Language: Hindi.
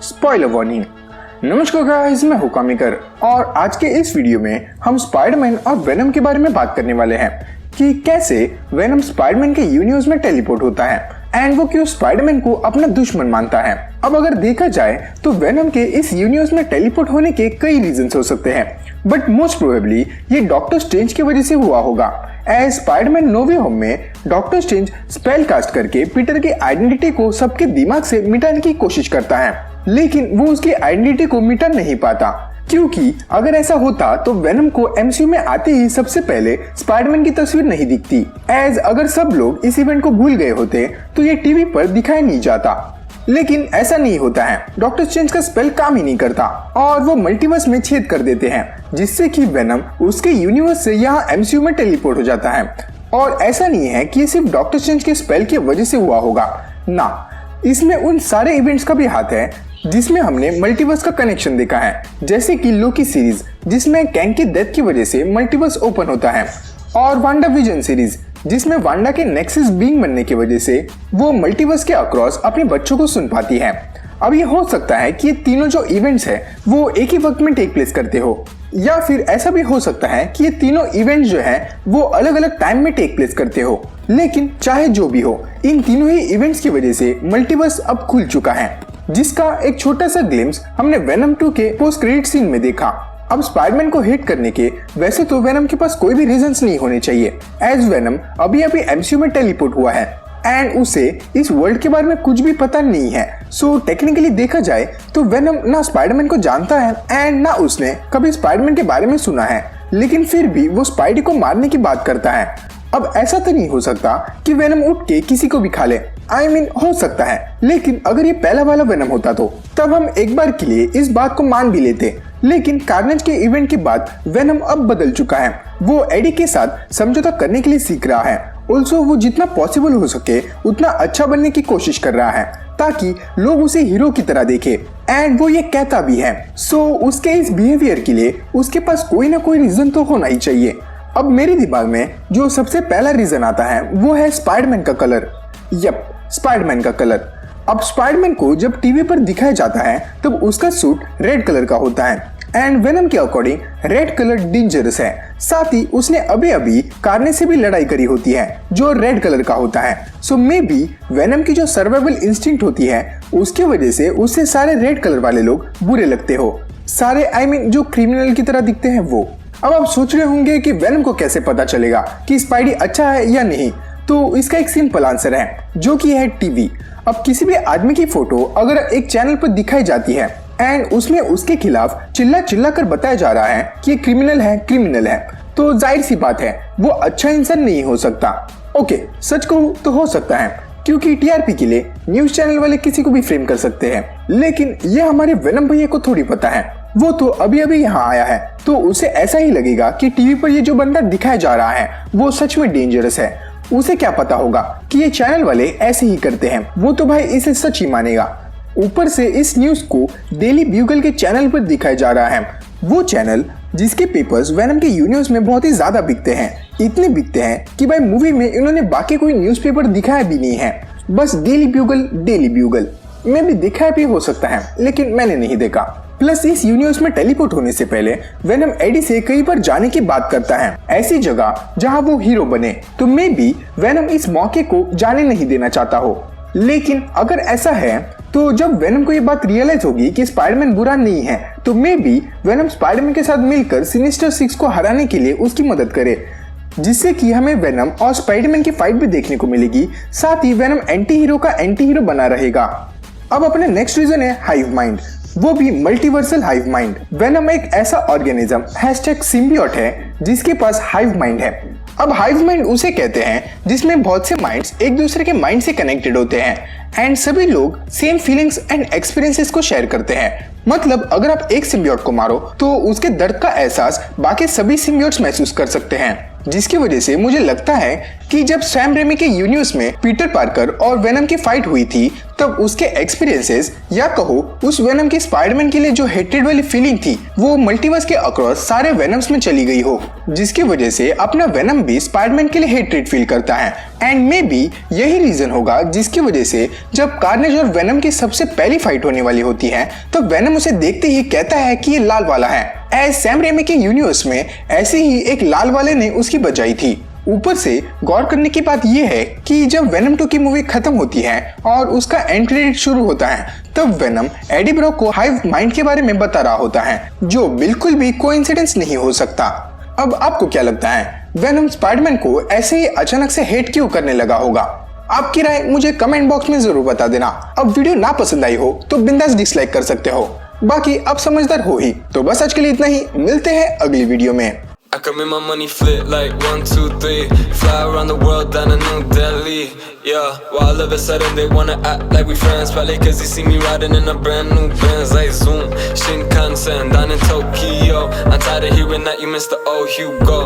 Spoiler warning. नमस्कार गाइस, मैं हूं कामिकर और आज के इस वीडियो में हम स्पाइडरमैन और वेनम के बारे में बात करने वाले हैं कि कैसे वेनम स्पाइडरमैन के यूनिवर्स में टेलीपोर्ट होता है एंड वो क्यों स्पाइडरमैन को अपना दुश्मन मानता है। अब अगर देखा जाए तो वेनम के इस यूनिवर्स में टेलीपोर्ट होने के कई रीजंस हो सकते हैं, बट मोस्ट प्रोबेबली ये डॉक्टर स्ट्रेंज की वजह से हुआ होगा। एज स्पाइडरमैन नो वे होम में डॉक्टर स्ट्रेंज स्पेल कास्ट करके पीटर की आइडेंटिटी को सबके दिमाग से मिटाने की कोशिश करता है, लेकिन वो उसकी आइडेंटिटी को मिटा नहीं पाता, क्योंकि अगर ऐसा होता तो वेनम को एमसीयू में आते ही सबसे पहले स्पाइडरमैन की तस्वीर नहीं दिखती। एज अगर सब लोग इस इवेंट को भूल गए होते तो ये टीवी पर दिखाई नहीं जाता, लेकिन ऐसा नहीं होता है। डॉक्टर स्ट्रेंज का स्पेल काम ही नहीं करता और वो मल्टीवर्स में छेद कर देते हैं, जिससे कि वेनम उसके यूनिवर्स से यहाँ एमसीयू में टेलीपोर्ट हो जाता है। और ऐसा नहीं है कि ये सिर्फ डॉक्टर स्ट्रेंज के स्पेल की वजह से हुआ होगा, ना, इसमें उन सारे इवेंट्स का भी हाथ है जिसमें हमने मल्टीवर्स का कनेक्शन देखा है, जैसे कि लोकी सीरीज जिसमें कैंग की डेथ की वजह से मल्टीवर्स ओपन होता है, और वांडा विजन सीरीज जिसमें वांडा के नेक्सस बीइंग बनने की वजह से वो मल्टीवर्स के अक्रॉस अपने बच्चों को सुन पाती है। अब ये हो सकता है कि ये तीनों जो इवेंट्स है वो एक ही वक्त में टेक प्लेस करते हो, या फिर ऐसा भी हो सकता है कि ये तीनों इवेंट्स जो है वो अलग अलग टाइम में टेक प्लेस करते हो। लेकिन चाहे जो भी हो, इन तीनों ही इवेंट्स की वजह से मल्टीवर्स अब खुल चुका है, जिसका एक छोटा सा ग्लिम्स हमने वेनम 2 के पोस्ट क्रेडिट सीन में देखा। अब स्पाइडरमैन को हिट करने के वैसे तो वेनम के पास कोई भी रीजंस नहीं होने चाहिए, एज वेनम अभी एमसीयू में टेलीपोर्ट हुआ है एंड उसे इस वर्ल्ड के बारे में कुछ भी पता नहीं है। सो टेक्निकली देखा जाए तो वेनम ना स्पाइडरमैन को जानता है एंड ना उसने कभी स्पाइडरमैन के बारे में सुना है, लेकिन फिर भी वो स्पाइडी को मारने की बात करता है। अब ऐसा तो नहीं हो सकता कि वेनम उठ के किसी को भी खा ले, हो सकता है, लेकिन अगर ये पहला वाला वेनम होता तो तब हम एक बार के लिए इस बात को मान भी लेते। लेकिन कार्नेज के इवेंट के बाद वेनम अब बदल चुका है। वो एडी के साथ समझौता करने के लिए सीख रहा है। ऑल्सो वो जितना पॉसिबल हो सके उतना अच्छा बनने की कोशिश कर रहा है ताकि लोग उसे हीरो की तरह देखे, एंड वो ये कहता भी है। सो उसके इस बिहेवियर के लिए उसके पास कोई ना कोई रीजन तो होना ही चाहिए। अब मेरे दिमाग में जो सबसे पहला रीजन आता है वो है स्पाइडरमैन का कलर। यप, स्पाइडरमैन का कलर। अब स्पाइडरमैन को जब टीवी पर दिखाया जाता है तब उसका सूट रेड कलर का होता है एंड वेनम के अकॉर्डिंग रेड कलर डेंजरस है। साथ ही उसने अभी कार्ने से भी लड़ाई करी होती है जो रेड कलर का होता है। सो मे बी वेनम की जो सर्वाइवल इंस्टिंक्ट होती है उसके वजह से उससे सारे रेड कलर वाले लोग बुरे लगते हो, सारे जो क्रिमिनल की तरह दिखते हैं वो। अब आप सोच रहे होंगे कि वेनम को कैसे पता चलेगा कि स्पाइडी अच्छा है या नहीं, तो इसका एक सिंपल आंसर है जो कि है टीवी। अब किसी भी आदमी की फोटो अगर एक चैनल पर दिखाई जाती है एंड उसमें उसके खिलाफ चिल्ला कर बताया जा रहा है कि ये क्रिमिनल है, तो जाहिर सी बात है वो अच्छा इंसान नहीं हो सकता। ओके, सच कहूँ तो हो सकता है, क्योंकि टीआरपी के लिए न्यूज चैनल वाले किसी को भी फ्रेम कर सकते हैं, लेकिन ये हमारे वेनम भैया को थोड़ी पता है। वो तो अभी यहाँ आया है, तो उसे ऐसा ही लगेगा कि टीवी पर ये जो बंदा दिखाया जा रहा है वो सच में डेंजरस है। उसे क्या पता होगा कि ये चैनल वाले ऐसे ही करते हैं, वो तो भाई इसे सच ही मानेगा। ऊपर से इस न्यूज को डेली ब्यूगल के चैनल पर दिखाया जा रहा है, वो चैनल जिसके पेपर्स वेनम के यूनिवर्स में बहुत ही ज्यादा बिकते हैं। इतने बिकते हैं कि भाई मूवी में इन्होंने बाकी कोई न्यूज़पेपर दिखाया भी नहीं है, बस डेली ब्यूगल में भी दिखाया भी हो सकता है, लेकिन मैंने नहीं देखा। प्लस इस यूनिवर्स में टेलीपोर्ट होने से पहले वेनम एडी से कई बार जाने की बात करता है, ऐसी जगह जहां वो हीरो बने। तो मे बी वेनम इस मौके को जाने नहीं देना चाहता हो। लेकिन अगर ऐसा है तो जब वेनम को ये बात रियलाइज होगी कि स्पाइडरमैन बुरा नहीं है, तो मे बी वेनम स्पाइडरमैन के साथ मिलकर सिनिस्टर 6 को हराने के लिए उसकी मदद करे, जिससे कि हमें वेनम और स्पाइडरमैन की फाइट भी देखने को मिलेगी। साथ ही वेनम एंटी हीरो बना रहेगा। अब अपने नेक्स्ट रीजन है हाइव माइंड, वो भी मल्टीवर्सल हाइव माइंड। वेनम एक ऐसा ऑर्गेनिज्म #सिम्बियोट है जिसके पास हाइव माइंड है। अब हाइव माइंड उसे कहते हैं जिसमें बहुत से माइंड्स एक दूसरे के माइंड से कनेक्टेड होते हैं एंड सभी लोग सेम फीलिंग्स एंड एक्सपीरियंसेस को शेयर करते हैं। मतलब अगर आप एक सिम्बियोट को मारो तो उसके दर्द का एहसास बाकी सभी सिम्बियोट्स महसूस कर सकते हैं, जिसकी वजह से मुझे लगता है कि जब सैम रेमी के यूनिवर्स में पीटर पार्कर और वेनम की फाइट हुई थी तब उसके एक्सपीरियंसेस या कहो उस वेनम की स्पाइडरमैन के लिए जो हेट्रेड वाली फीलिंग थी वो मल्टीवर्स के अक्रॉस सारे वेनम्स में चली गई हो, जिसकी वजह से अपना वेनम भी स्पाइडरमैन के लिए हेट्रेड फील करता है। एंड मे बी यही रीजन होगा जिसकी वजह से जब कार्नेज और वेनम की सबसे पहली फाइट होने वाली होती है तो वेनम उसे देखते ही कहता है कि ये लाल वाला है। एज सैम रेमी के यूनिवर्स में ऐसे ही एक लाल वाले ने उसकी बचाई थी। ऊपर से गौर करने की बात यह है कि जब वेनम 2 की मूवी खत्म होती है और उसका एंड क्रेडिट शुरू होता है तब वेनम एडी ब्रॉक को हाइव माइंड के बारे में बता रहा होता है, जो बिल्कुल भी कोइंसिडेंस नहीं हो सकता। अब आपको क्या लगता है, वेनम स्पाइडरमैन को ऐसे ही अचानक से हेट क्यों करने लगा होगा? आपकी राय मुझे कमेंट बॉक्स में जरूर बता देना। अब वीडियो ना पसंद आई हो तो बिंदास डिसलाइक कर सकते हो, बाकी आप समझदार हो ही। तो बस आज के लिए इतना ही, मिलते हैं अगली वीडियो में। I can make my money flip like 1, 2, 3. Fly around the world down in New Delhi. Yeah, while all of a sudden they wanna act like we friends. Probably cause they see me riding in a brand new Benz. Like Zoom, Shinkansen down in Tokyo. I'm tired of hearing that you missed the old Hugo.